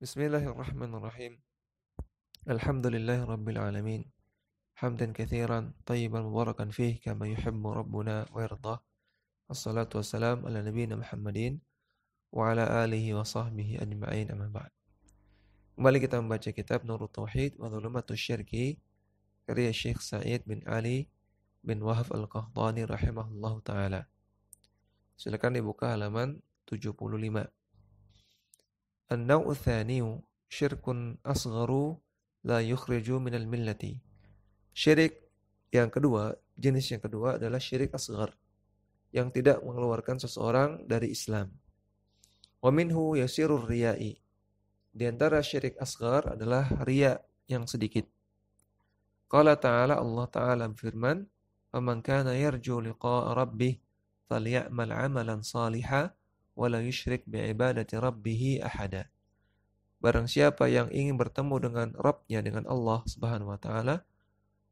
Bismillahirrahmanirrahim. Alhamdulillahi rabbil alamin. Hamdan katsiran tayyiban mubarakan fih kama yuhibbu rabbuna wa yardah. Assalatu wassalam ala nabiyyina Muhammadin wa ala alihi wa sahbihi ajma'in amma ba'd. Kembali kita membaca kitab Nurut Tauhid wa Dhulumatus Syirki karya Syekh Sa'id bin Ali bin Wahab Al-Qahtani rahimahullahu taala. Silakan dibuka halaman 75. An-naw'u tsaniyu syirkun asgharu la yukhriju minal millati. Syirik yang kedua, jenis yang kedua adalah syirik asghar yang tidak mengeluarkan seseorang dari Islam. Wa minhu yasirur riya'i. Di antara syirik asghar adalah riya yang sedikit. Qala ta'ala, Allah Ta'ala berfirman, "Faman kana yarju liqa'a rabbih falyamal 'amalan shalihan wa la yusyrik bi'ibadati rabbih ahada." Barang siapa yang ingin bertemu dengan Rabb-nya, dengan Allah Subhanahu wa taala,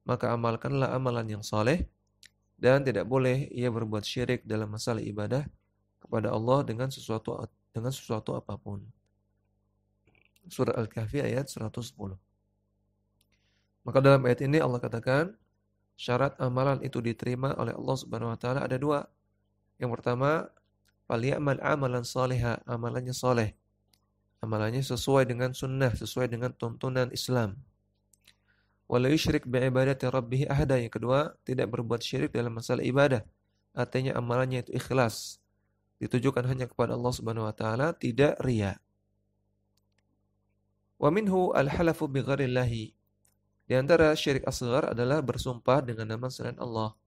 maka amalkanlah amalan yang saleh dan tidak boleh ia berbuat syirik dalam masalah ibadah kepada Allah dengan sesuatu apapun. Surah Al-Kahfi ayat 110. Maka dalam ayat ini Allah katakan syarat amalan itu diterima oleh Allah Subhanahu wa taala ada dua. Yang pertama, falyamal amalan salihah, amalannya saleh. Amalannya sesuai dengan sunnah, sesuai dengan tuntunan Islam. Wala yusyrik bi'ibadati rabbih ahada. Yang kedua, tidak berbuat syirik dalam masalah ibadah. Artinya amalannya itu ikhlas, ditujukan hanya kepada Allah Subhanahu wa taala, tidak riya. Wa minhu al-halafu bighairillah. Di antara syirik asghar adalah bersumpah dengan nama selain Allah.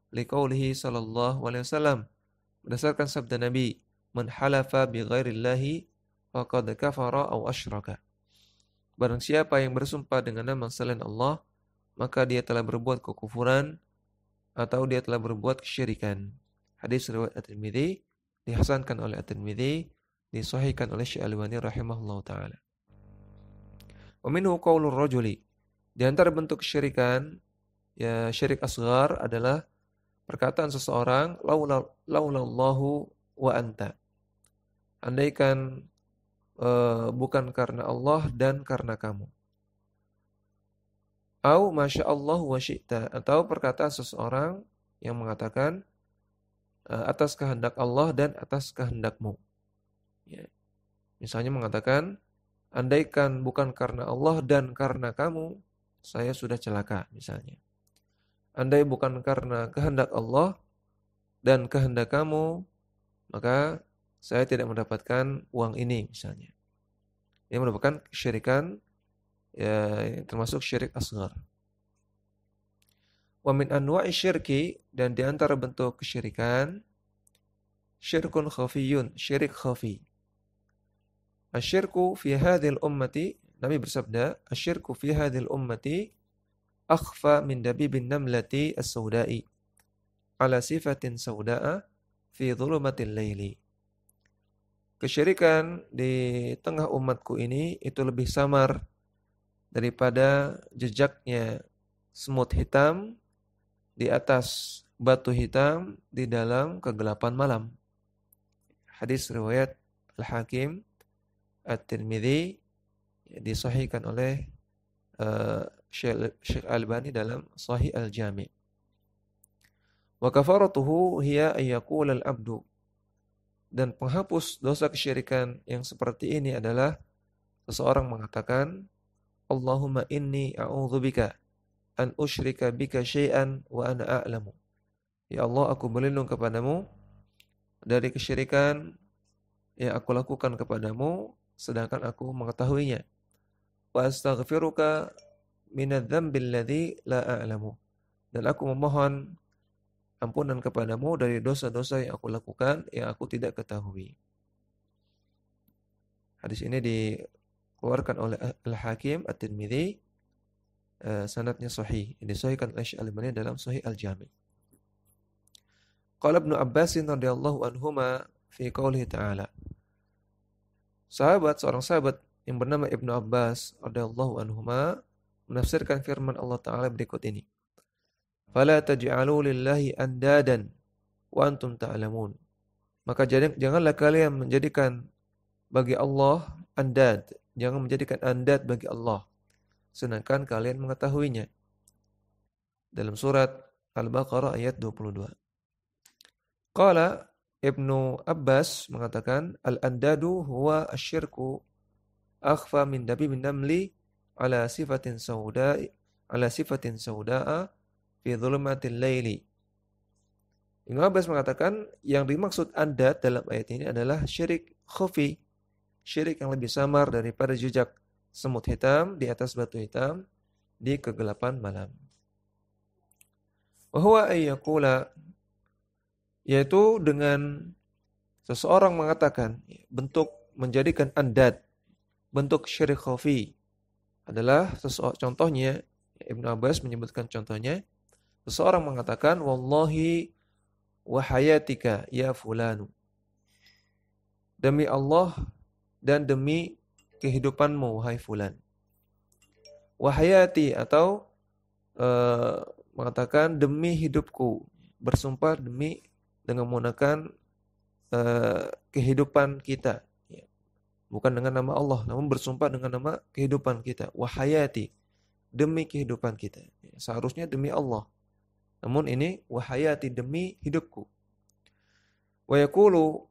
Liqaulihi sallallahu alaihi wasallam, berdasarkan sabda Nabi, "Man halafa bighairillah faqad kafara aw asyraka." Barang siapa yang bersumpah dengan nama selain Allah, maka dia telah berbuat kekufuran atau dia telah berbuat kesyirikan. Hadis riwayat At-Tirmidzi, dihasankan oleh At-Tirmidzi, disahihkan oleh Syekh Al-Albani rahimahullahu taala. Wa minhu qaulur rajuli. Di antara bentuk kesyirikan, ya syirik asghar adalah perkataan seseorang, laulallahu wa anta. Andaikan bukan karena Allah dan karena kamu. Au masyaallah wa syi'ta, atau perkataan seseorang yang mengatakan atas kehendak Allah dan atas kehendakmu. Ya. Misalnya mengatakan, andaikan bukan karena Allah dan karena kamu, saya sudah celaka misalnya. Andai bukan karena kehendak Allah dan kehendak kamu, maka saya tidak mendapatkan uang ini misalnya. Ini merupakan kesyirikan, ya, termasuk syirik asghar. Wa min anwa'i syirki, dan di antara bentuk kesyirikan, syirkun khafiyun, syirik khafi. Asyirku fi hadhil ummati, Nabi bersabda, asyirku fi hadhil ummati akhfa min dabibin namlati as-sauda'i ala sifatin sauda'a fi dhulumatil laili. Kesyirikan di tengah umatku ini itu lebih samar daripada jejaknya semut hitam di atas batu hitam di dalam kegelapan malam. Hadis riwayat Al-Hakim, At-Tirmidzi, disahihkan oleh Syekh Al-Albani dalam Sahih Al-Jami'. Wa kafaratuhu hiya ayyaqula al-'abdu. Dan penghapus dosa kesyirikan yang seperti ini adalah seseorang mengatakan, Allahumma inni a'udzubika an usyrika bika syai'an wa ana a'lamu. Ya Allah, aku berlindung kepadamu dari kesyirikan yang aku lakukan kepadamu sedangkan aku mengetahuinya. Wa astaghfiruka minadz-dzambil ladzi la a'lamu. Dan aku memohon ampunan kepadamu dari dosa-dosa yang aku lakukan yang aku tidak ketahui. Hadis ini dikeluarkan oleh Al-Hakim, At-Tirmidzi, sanadnya sahih. Ini disahihkan oleh Syekh Al-Albani dalam Sahih Al-Jami'. Qala Ibnu Abbas radhiyallahu anhuma fi qoulihi ta'ala. Seorang sahabat yang bernama Ibnu Abbas radhiyallahu anhuma menafsirkan firman Allah Ta'ala berikut ini. Fala taj'alu lillahi andadan wa antum ta'lamun. Maka janganlah kalian menjadikan bagi Allah andad, Jangan menjadikan andad bagi Allah, sedangkan kalian mengetahuinya. Dalam surat Al-Baqarah ayat 22. Qala Ibnu Abbas mengatakan, al-andadu huwa asyirku akhfa min dabibin namli ala sifatin sauda'a fi dhulumatil laili. Ibnu Abbas mengatakan yang dimaksud andad dalam ayat ini adalah syirik khafi, syirik yang lebih samar daripada jejak semut hitam di atas batu hitam di kegelapan malam. Wa huwa ayyaqula, yaitu dengan seseorang mengatakan bentuk menjadikan andad, bentuk syirik khafi adalah contohnya, Ibnu Abbas menyebutkan contohnya, seseorang mengatakan wallahi wa hayatika ya fulanu, demi Allah dan demi kehidupanmu wahai fulan. Wa hayati, atau mengatakan demi hidupku, bersumpah demi dengan menggunakan kehidupan kita, bukan dengan nama Allah, namun bersumpah dengan nama kehidupan kita. Wa hayati, demi kehidupan kita. Seharusnya demi Allah, namun ini wa hayati, demi hidupku. Wa yaqulu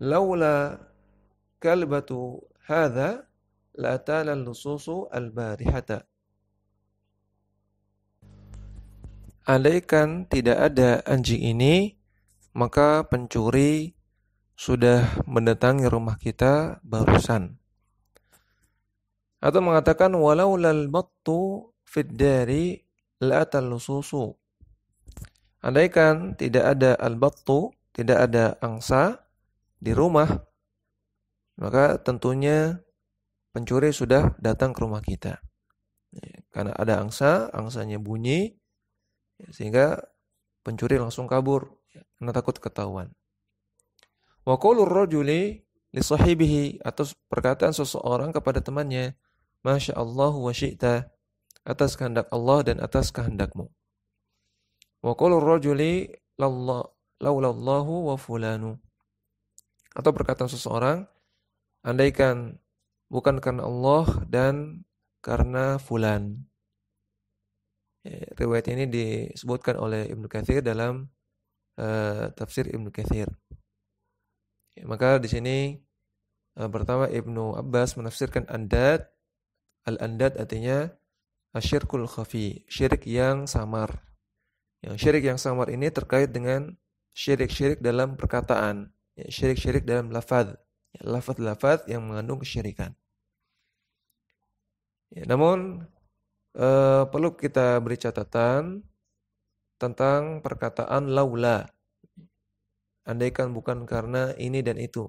laula kalbatu hadha la atana al-nususu al-barihata. Andaikan tidak ada anjing ini, maka pencuri sudah mendatangi rumah kita barusan. Atau mengatakan walaulal battu fid dari la atal lususu. Andaikan tidak ada al-battu, tidak ada angsa di rumah, maka tentunya pencuri sudah datang ke rumah kita. Karena ada angsa, angsanya bunyi, sehingga pencuri langsung kabur karena takut ketahuan. Wa qaulur rajuli li sahibihi, atau perkataan seseorang kepada temannya, masya Allah wa syi'ta, atas kehendak Allah dan atas kehendakmu. Wa qaulur rajuli laulallahu wa fulanu, atau perkataan seseorang, andaikan bukan karena Allah dan karena fulan. Riwayat ini disebutkan oleh Ibnu Katsir dalam tafsir Ibnu Katsir. Maka di sini pertama Ibnu Abbas menafsirkan andad. Al-andad artinya asyirkul khafi, syirik yang samar. Yang syirik yang samar ini terkait dengan syirik-syirik dalam perkataan, syirik-syirik dalam lafaz, lafaz-lafaz yang mengandung kesyirikan. Namun perlu kita beri catatan tentang perkataan laula, andaikan bukan karena ini dan itu.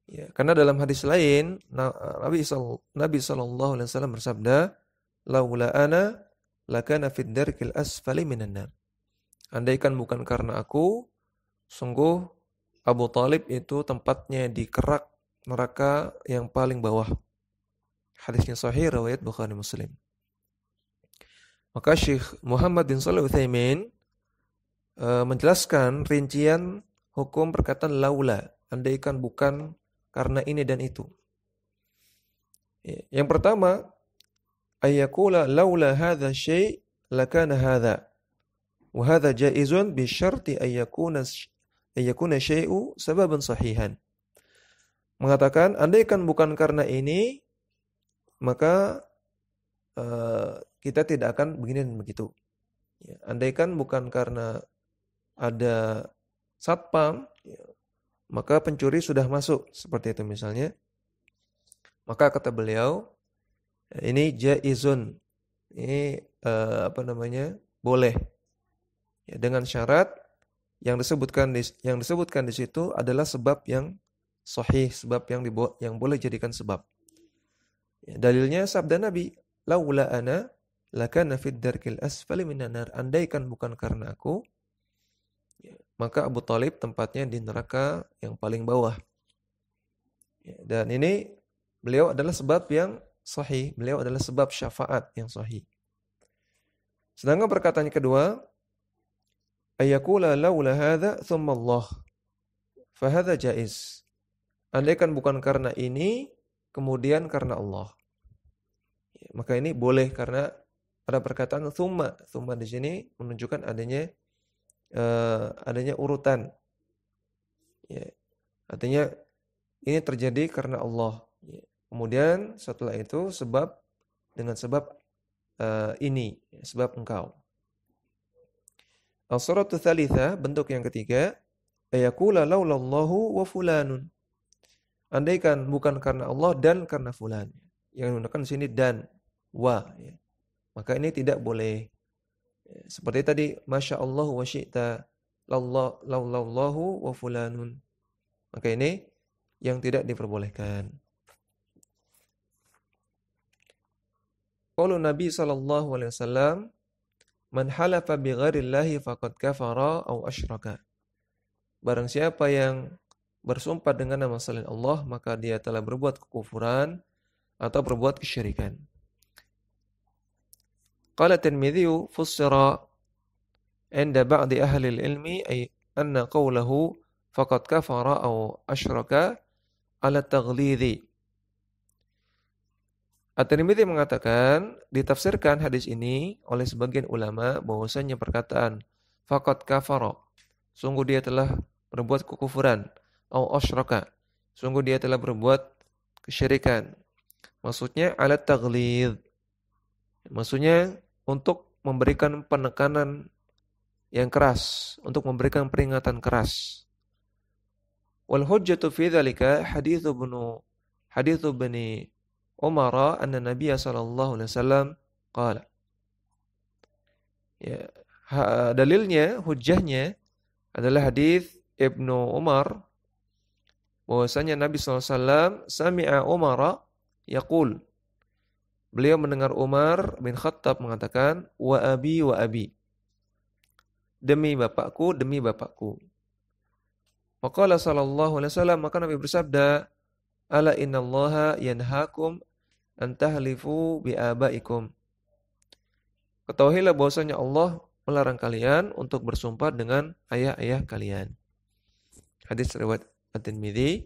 Ya, karena dalam hadis lain Nabi sallallahu alaihi wasallam bersabda, laula ana lakana fid darkil asfali minan nar. Andaikan bukan karena aku, sungguh Abu Thalib itu tempatnya di kerak neraka yang paling bawah. Hadisnya sahih, riwayat Bukhari Muslim. Maka Syekh Muhammad bin Shalih Al-Utsaimin menjelaskan rincian hukum perkataan laula, andaikan bukan karena ini dan itu. Yang pertama, ayyakula laula hadza syai' lakana hadza. Wa hadza jaizun bi syarti ayyakuna syai'u sababan sahihan. Mengatakan andaikan bukan karena ini, maka kita tidak akan begini dan begitu. Andaikan bukan karena ada satpam, maka pencuri sudah masuk, seperti itu misalnya. Maka kata beliau, ini jaizun, ini boleh, ya, dengan syarat yang disebutkan di situ adalah sebab yang sahih, sebab yang boleh jadikan sebab. Ya, dalilnya sabda Nabi, laula ana lakana fid darkil asfali minan nar. Andaikan bukan karena aku, ya, maka Abu Thalib tempatnya di neraka yang paling bawah. Ya, dan ini beliau adalah sebab yang sahih, beliau adalah sebab syafaat yang sahih. Sedangkan perkataan kedua, ayakula laula hadza thumma Allah, fa hadza jaiz. andaikan bukan karena ini, kemudian karena Allah. Ya, maka ini boleh karena ada perkataan tsumma. Tsumma di sini menunjukkan adanya urutan. Ya, artinya ini terjadi karena Allah. Ya. Kemudian setelah itu dengan sebab ini, sebab engkau. As-suratu tsalitsa, bentuk yang ketiga, ayaqula laulallahu wa fulanun. Andaikan bukan karena Allah dan karena fulan. Yang digunakan di sini dan wa, ya. Maka ini tidak boleh. Ya, seperti tadi, masya Allah wa syi'ta, laulallahu wa fulanun. Maka ini yang tidak diperbolehkan. Qaulun Nabi sallallahu alaihi wasallam, man halafa bi ghairillahi faqad kafara aw asyraka. Barang siapa yang bersumpah dengan nama selain Allah, maka dia telah berbuat kekufuran atau berbuat kesyirikan. Qala Tirmidzi fussira 'inda ba'di ahli al-ilmi ay anna qawlahu faqad kafara aw asyraka ala taghlidhi. At-Tirmidzi mengatakan, ditafsirkan hadis ini oleh sebagian ulama bahwasanya perkataan faqad kafara, sungguh dia telah berbuat kekufuran, au asyraka, sungguh dia telah berbuat kesyirikan. Maksudnya alat taghlidz. Maksudnya untuk memberikan penekanan yang keras, untuk memberikan peringatan keras. Wal hujjatu fi dzalika haditsu bani Umar anna Nabiy sallallahu alaihi wasallam qala. Ya, dalilnya, hujjahnya adalah hadis Ibnu Umar bahwasanya Nabi SAW sami'a Umar yaqul. Beliau mendengar Umar bin Khattab mengatakan wa abi. Demi bapakku, demi bapakku. Maqala sallallahu alaihi wasallam, maka Nabi bersabda, ala innallaha yanhaakum an tahlifu bi abaikum. Ketahuilah bahwasanya Allah melarang kalian untuk bersumpah dengan ayah-ayah kalian. Hadis riwayat At-Tirmidzi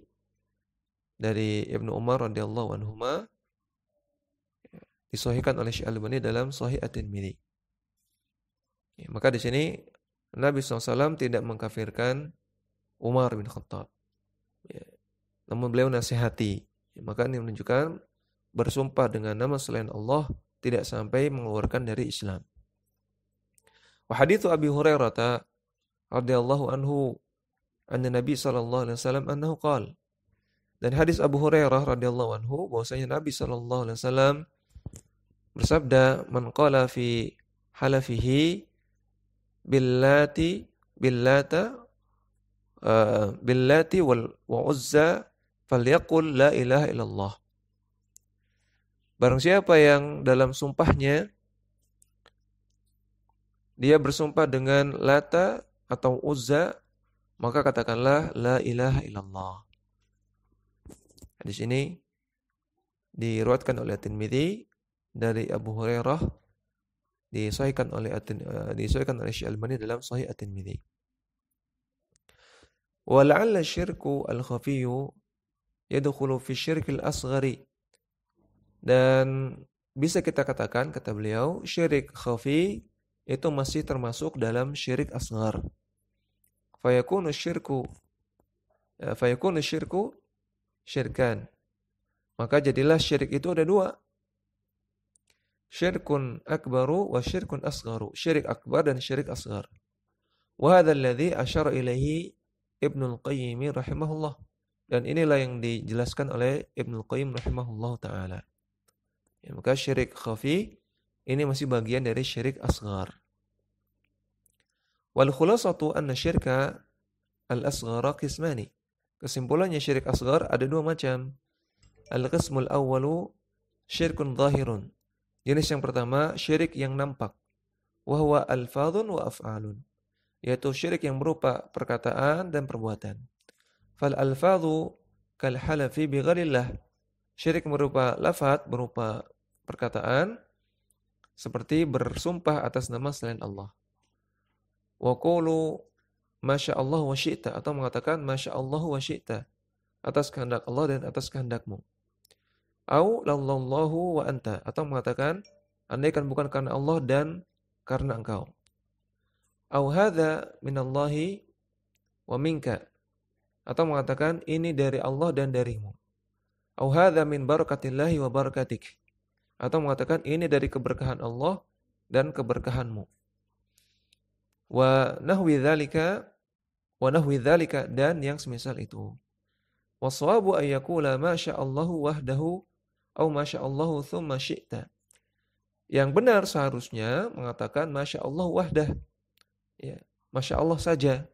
dari Ibnu Umar radhiyallahu anhuma, disahihkan oleh Syekh Al-Albani dalam Sahih At-Tirmidzi. Ya, maka di sini Nabi SAW tidak mengkafirkan Umar bin Khattab. Ya, namun beliau nasihati. Ya, maka ini menunjukkan bersumpah dengan nama selain Allah tidak sampai mengeluarkan dari Islam. Wa haditsu Abi Hurairah radhiyallahu anhu anna Nabi sallallahu alaihi wasallam annahu qala. Dan hadis Abu Hurairah radhiyallahu anhu bahwasanya Nabi sallallahu alaihi wasallam bersabda, man qala fi halafihi billati wa uzza falyaqul la ilaha illallah. Barang siapa yang dalam sumpahnya dia bersumpah dengan Lata atau Uzza, maka katakanlah la ilaha illallah. Hadis ini diriwayatkan oleh At-Tirmidzi dari Abu Hurairah, disahihkan oleh Syekh Al-Albani dalam Sahih At-Tirmidzi. Wa la'alla syirku al-khafiyyu yadkhulu fi syirkil asghari. Dan bisa kita katakan, kata beliau, syirik khafi itu masih termasuk dalam syirik asghar. Fayakunu syirku syirkan. Maka jadilah syirik itu ada dua. Syirkun akbaru wa syirkun asgharu. Syirik akbar dan syirik asghar. Wa hadha alladhi asyara ilaihi Ibnul Qayyim rahimahullah. Dan inilah yang dijelaskan oleh Ibnul Qayyim rahimahullah ta'ala. Ya, maka syirik khafi ini masih bagian dari syirik asghar. Wal khulasatu anna syirka al-asghara qismani. Kesimpulannya syirik asghar ada dua macam. Al-qismul awwalu syirkun zahirun. Jenis yang pertama syirik yang nampak. Wa huwa alfadhun wa af'alun. Yaitu syirik yang berupa perkataan dan perbuatan. Fal alfadhu kal halafi bi ghairillah. Syirik berupa lafaz, berupa perkataan, seperti bersumpah atas nama selain Allah. Wa qulu masya Allah wa syi'ta, atau mengatakan masya Allah wa syi'ta, atas kehendak Allah dan atas kehendakmu. Au lallahu wa anta, atau mengatakan andaikan bukan karena Allah dan karena engkau. Au hadza minallahi wa minka, atau mengatakan ini dari Allah dan darimu. Au hadza min barakatillahi wa barakatik, atau mengatakan ini dari keberkahan Allah dan keberkahanmu. Wa nahwi dzalika, dan yang semisal itu. Waswabu ayyakula ma sya'allahu wahdahu au ma sya'allahu thumma syi'ta. Yang benar seharusnya mengatakan masya Allah wahdah, ya, masya Allah saja,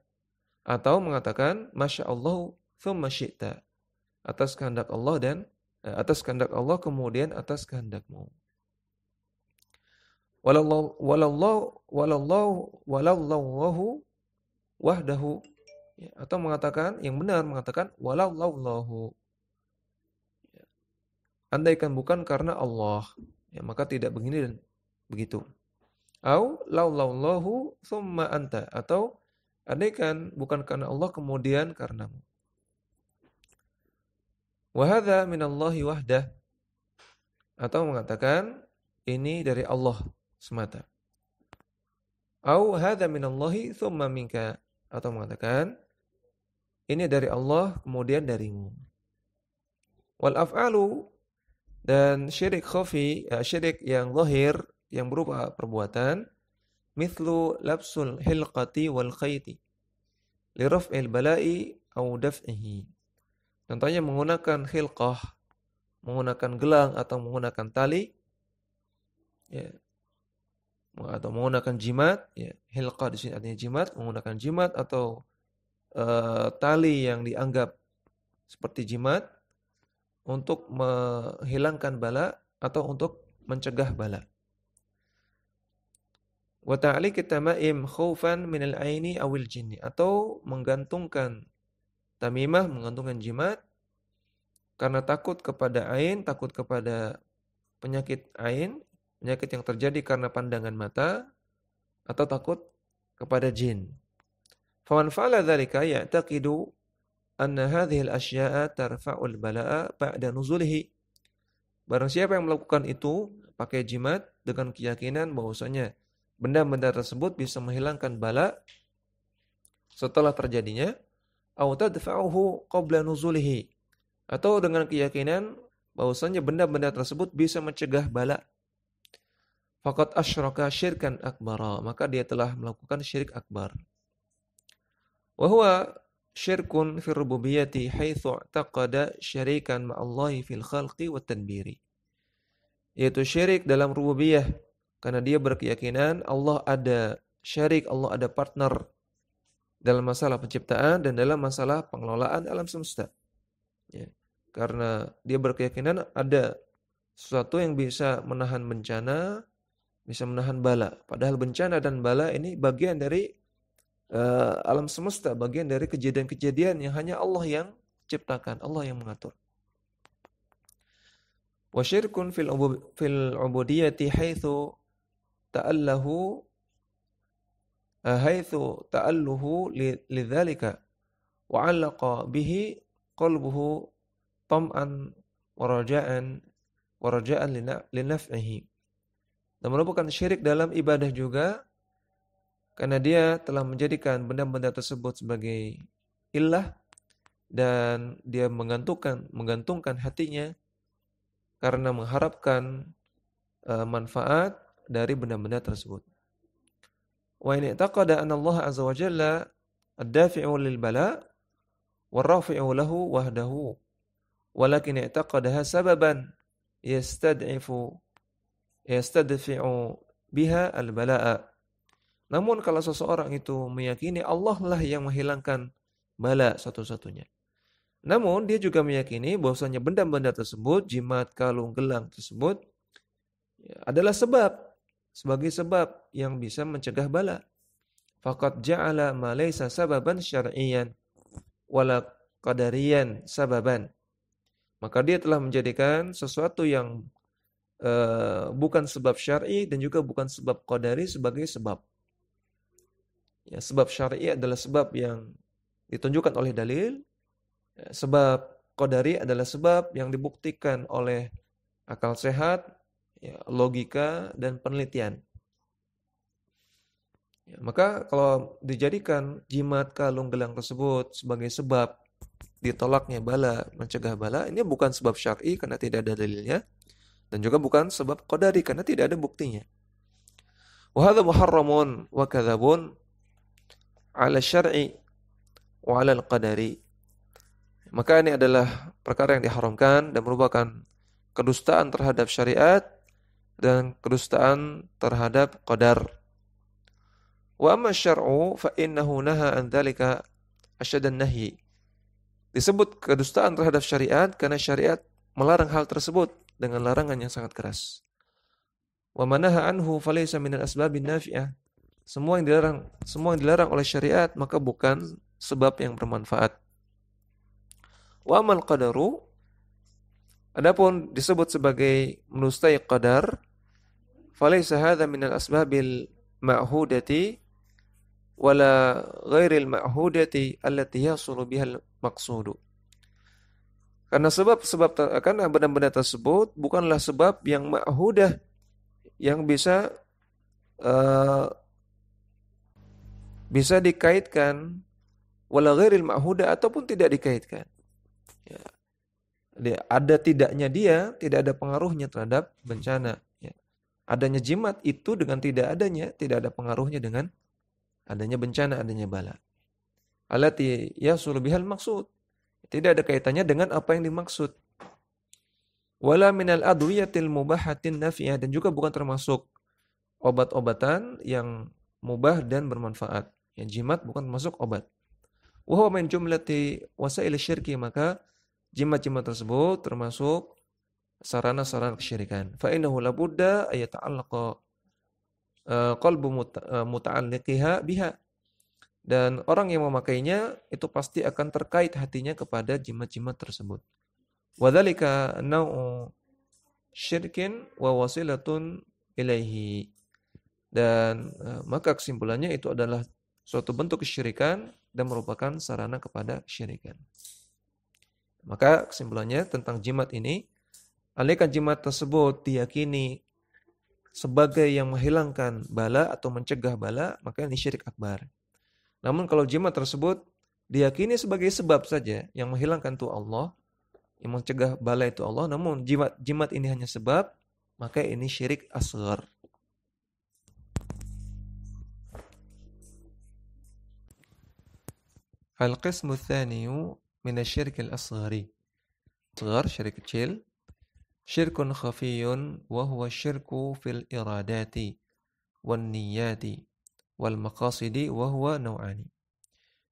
atau mengatakan masya Allah thumma syi'ta, atas kehendak Allah dan atas kehendak Allah kemudian atas kehendakmu. Walallahu wahdahu, ya, atau mengatakan yang benar mengatakan walallahu, ya, andaikan bukan karena Allah, ya, maka tidak begini dan begitu. Au laulallahu thumma anta, atau andaikan bukan karena Allah kemudian karenamu. Wa hadza minallahi wahdah, atau mengatakan ini dari Allah semata. Au hadza minallahi thumma minka, atau mengatakan ini dari Allah kemudian darimu. Wal af'alu, dan syirik khafi, syirik yang zahir yang berupa perbuatan, mithlu labsul hilqati wal khayti li raf'il bala'i au daf'ihi. Contohnya menggunakan khilqah, menggunakan gelang atau menggunakan tali, ya, atau menggunakan jimat, ya, hilqah di sini artinya jimat, menggunakan jimat atau tali yang dianggap seperti jimat untuk menghilangkan bala atau untuk mencegah bala. Wa ta'liq at-tama'im khaufan min al-'aini awil jinni, atau menggantungkan tamimah, menggantungkan jimat karena takut kepada ain, takut kepada penyakit ain, penyakit yang terjadi karena pandangan mata, atau takut kepada jin. Faman fa'ala dzalika ya'taqidu anna hadhihi al-asya'a tarfa'ul bala'a ba'da nuzulihi. Barang siapa yang melakukan itu pakai jimat dengan keyakinan bahwasanya benda-benda tersebut bisa menghilangkan bala setelah terjadinya, au tadfa'uhu qabla nuzulihi, atau dengan keyakinan bahwasanya benda-benda tersebut bisa mencegah bala, faqad asyraka syirkan akbara, maka dia telah melakukan syirik akbar. Wa huwa syirkun fi rububiyyati haitsu i'taqada syarikan ma'allahi fil khalqi wat tadbiri, yaitu syirik dalam rububiyah karena dia berkeyakinan Allah ada syarik, Allah ada partner dalam masalah penciptaan dan dalam masalah pengelolaan alam semesta, ya, karena dia berkeyakinan ada sesuatu yang bisa menahan bencana, bisa menahan bala, padahal bencana dan bala ini bagian dari alam semesta, bagian dari kejadian-kejadian yang hanya Allah yang ciptakan, Allah yang mengatur. Wa syirkun fil ubudiyyati haitsu ta'alluhu lidzalika wa 'allaqa bihi qalbuhu tam'an wa raja'an linaf'ihi. Dan merupakan syirik dalam ibadah juga karena dia telah menjadikan benda-benda tersebut sebagai ilah dan dia menggantungkan hatinya karena mengharapkan manfaat dari benda-benda tersebut. Wa in i'taqada anna Allah azza wa jalla ad-dafi'u lil bala war-rafi'u lahu wahdahu, walakin i'taqadaha sababan yastadfi'u biha al-bala'a. Namun kalau seseorang itu meyakini Allah lah yang menghilangkan bala satu-satunya, namun dia juga meyakini bahwasanya benda-benda tersebut, jimat, kalung, gelang tersebut, ya, adalah sebagai sebab yang bisa mencegah bala. Faqad ja'ala ma laysa sababan syar'iyyan wala qadariyan sababan. Maka dia telah menjadikan sesuatu yang bukan sebab syar'i dan juga bukan sebab qadari sebagai sebab. Ya, sebab syar'i adalah sebab yang ditunjukkan oleh dalil. Ya, sebab qadari adalah sebab yang dibuktikan oleh akal sehat, ya, logika dan penelitian. Ya, maka kalau dijadikan jimat kalung gelang tersebut sebagai sebab ditolaknya bala, mencegah bala, ini bukan sebab syar'i karena tidak ada dalilnya, dan juga bukan sebab qadari karena tidak ada buktinya. Wa hadza muharramun wa kadzabun 'ala syar'i wa 'ala al-qadari. Maka ini adalah perkara yang diharamkan dan merupakan kedustaan terhadap syariat dan kedustaan terhadap qadar. Wa amma syar'u fa innahu naha an dzalika asyaddan nahyi. Disebut kedustaan terhadap syariat karena syariat melarang hal tersebut dengan larangan yang sangat keras. Wa manaha anhu falaysa minal asbabin nafi'ah. Semua yang dilarang oleh syariat maka bukan sebab yang bermanfaat. Wa amal qadaru, adapun disebut sebagai menustai qadar, falaysa hadza minal asbabil ma'hudati wala ghairil ma'hudati allati yasulu bihal maqsudu. Karena karena benda-benda tersebut bukanlah sebab yang ma'hudah yang bisa dikaitkan, wala ghairil ma'hudah ataupun tidak dikaitkan. Ya. Ada tidaknya dia, tidak ada pengaruhnya terhadap bencana. Ya. Adanya jimat itu dengan tidak adanya, tidak ada pengaruhnya dengan adanya bencana, adanya bala. Allati yasulu bihal maqsud. Tidak ada kaitannya dengan apa yang dimaksud. Wala minal adwiyatil mubahatin nafi'ah, dan juga bukan termasuk obat-obatan yang mubah dan bermanfaat. Yang jimat bukan termasuk obat. Wa huwa min jumlati wasail syirki, maka jimat-jimat tersebut termasuk sarana-sarana kesyirikan. Fa innahu la budda ay yata'allaqa qalbu muta'alliqiha biha. Dan orang yang memakainya itu pasti akan terkait hatinya kepada jimat-jimat tersebut. Wa dzalika nau'u syirkin wa wasilatun ilaihi. Dan maka kesimpulannya itu adalah suatu bentuk kesyirikan dan merupakan sarana kepada kesyirikan. Maka kesimpulannya tentang jimat ini, andaikan jimat tersebut diyakini sebagai yang menghilangkan bala atau mencegah bala, maka ini syirik akbar. Namun kalau jimat tersebut diyakini sebagai sebab saja, yang menghilangkan itu Allah, yang mencegah bala itu Allah, namun jimat ini hanya sebab, maka ini syirik asghar. Al-qismu tsaniyu min asy-syirk al-asghari. Asghar, syirik kecil. Syirkun khafiyun wa huwa syirku fil iradati wan niyati wal maqasidi wa huwa nau'ani.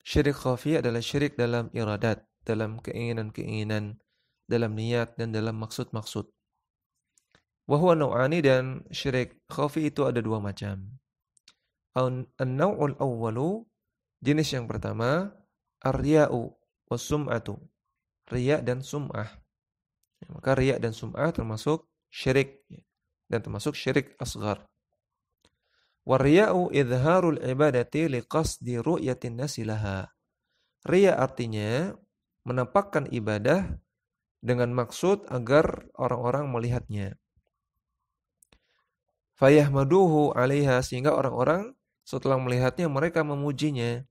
Syirik khafi adalah syirik dalam iradat, dalam keinginan-keinginan, dalam niat dan dalam maksud-maksud. Wa huwa nau'ani, dan syirik khafi itu ada dua macam. An-naw'ul awwalu, jenis yang pertama, ar-riya'u was-sum'atu. Riya' dan sum'ah. Maka riya' dan sum'ah termasuk syirik dan termasuk syirik asghar. War-riya'u idharul ibadati liqasdi ru'yatin nasi laha. Riya' artinya menampakkan ibadah dengan maksud agar orang-orang melihatnya. Fayahmaduhu 'alaiha, sehingga orang-orang setelah melihatnya mereka memujinya.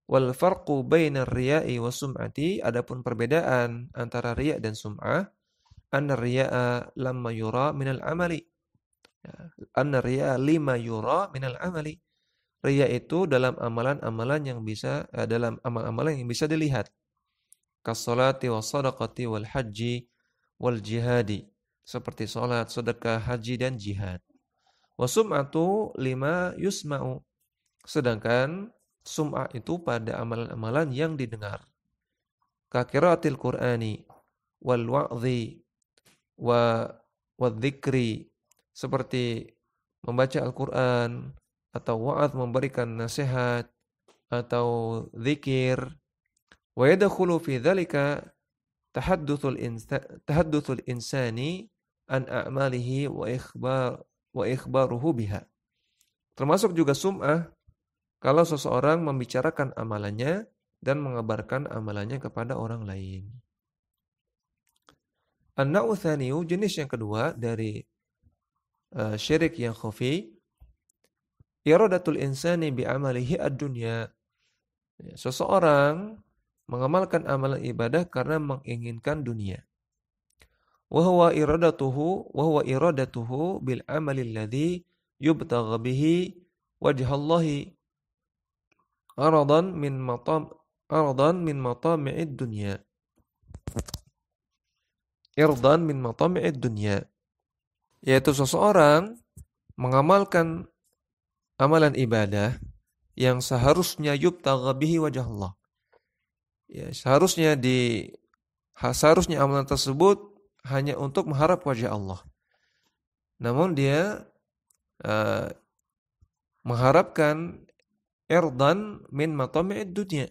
Wal farqu bainar riya'i was sum'ati, adapun perbedaan antara riya' dan sum'ah, anna riya'a lamma yura minal amali. Anna riya'a lima yura minal amali. Riya' itu dalam amalan-amalan yang bisa dalam amal-amalan yang bisa dilihat. Kas-salati was-shadaqati wal haji wal jihadi. Seperti salat, sedekah, haji dan jihad. Wa sum'atu lima yusma'u. Sedangkan sum'ah itu pada amalan-amalan yang didengar. Ka qiraatil Qur'ani wal wa'dhi wa dzikri, seperti membaca Al-Qur'an atau wa'adz, memberikan nasihat atau zikir. Wa yadkhulu fi dzalika tahadduthul insani an a'malihi wa ikhbaruhu biha. Termasuk juga sum'ah kalau seseorang membicarakan amalannya dan mengabarkan amalannya kepada orang lain. An-naw'u tsaniyu, jenis yang kedua dari syirik yang khafi, iradatul insani bi amalihi ad-dunya. Seseorang mengamalkan amalan ibadah karena menginginkan dunia. Wa huwa iradatuhu bil amali alladhi yubtagha bihi wajhallahi aradan min matami'id dunya. Irdan min matami'id dunya. Yaitu seseorang mengamalkan amalan ibadah yang seharusnya yubtagha bihi wajhallah. Ya, seharusnya amalan tersebut hanya untuk mengharap wajah Allah. Namun dia mengharapkan irdan min matami'id dunya,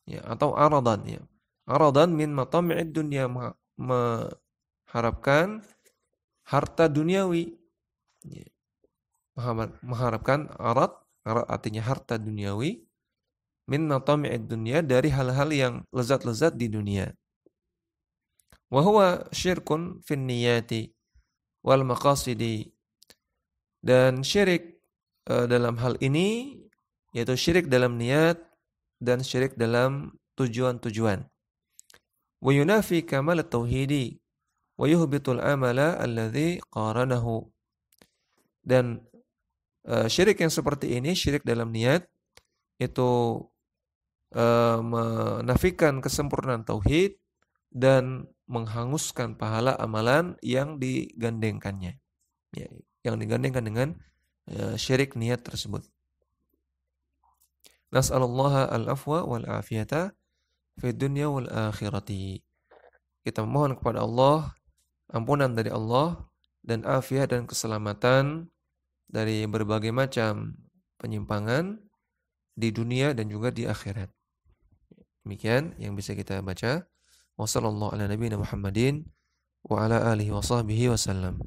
ya, atau aradan, ya. Aradan min matami'id dunya, mengharapkan harta duniawi. Ya. Mengharapkan arad artinya harta duniawi, min matami'id dunya, dari hal-hal yang lezat-lezat di dunia. Wa huwa syirkun fin niyati wal maqasidi. Dan syirik dalam hal ini yaitu syirik dalam niat dan syirik dalam tujuan-tujuan. Wa yunafi kamal at-tauhidi wa yuhbitul amala alladhi qaranahu. Dan syirik yang seperti ini, syirik dalam niat, itu menafikan kesempurnaan tauhid dan menghanguskan pahala amalan yang digandengkannya, ya, yang digandengkan dengan syirik niat tersebut. Nas'alullaha al-afwa wal afiyata fid dunya wal akhirati. Kita memohon kepada Allah ampunan dari Allah dan afiat dan keselamatan dari berbagai macam penyimpangan di dunia dan juga di akhirat. Demikian yang bisa kita baca. Wassallallahu ala nabiyina Muhammadin wa ala alihi wa sahbihi wasallam.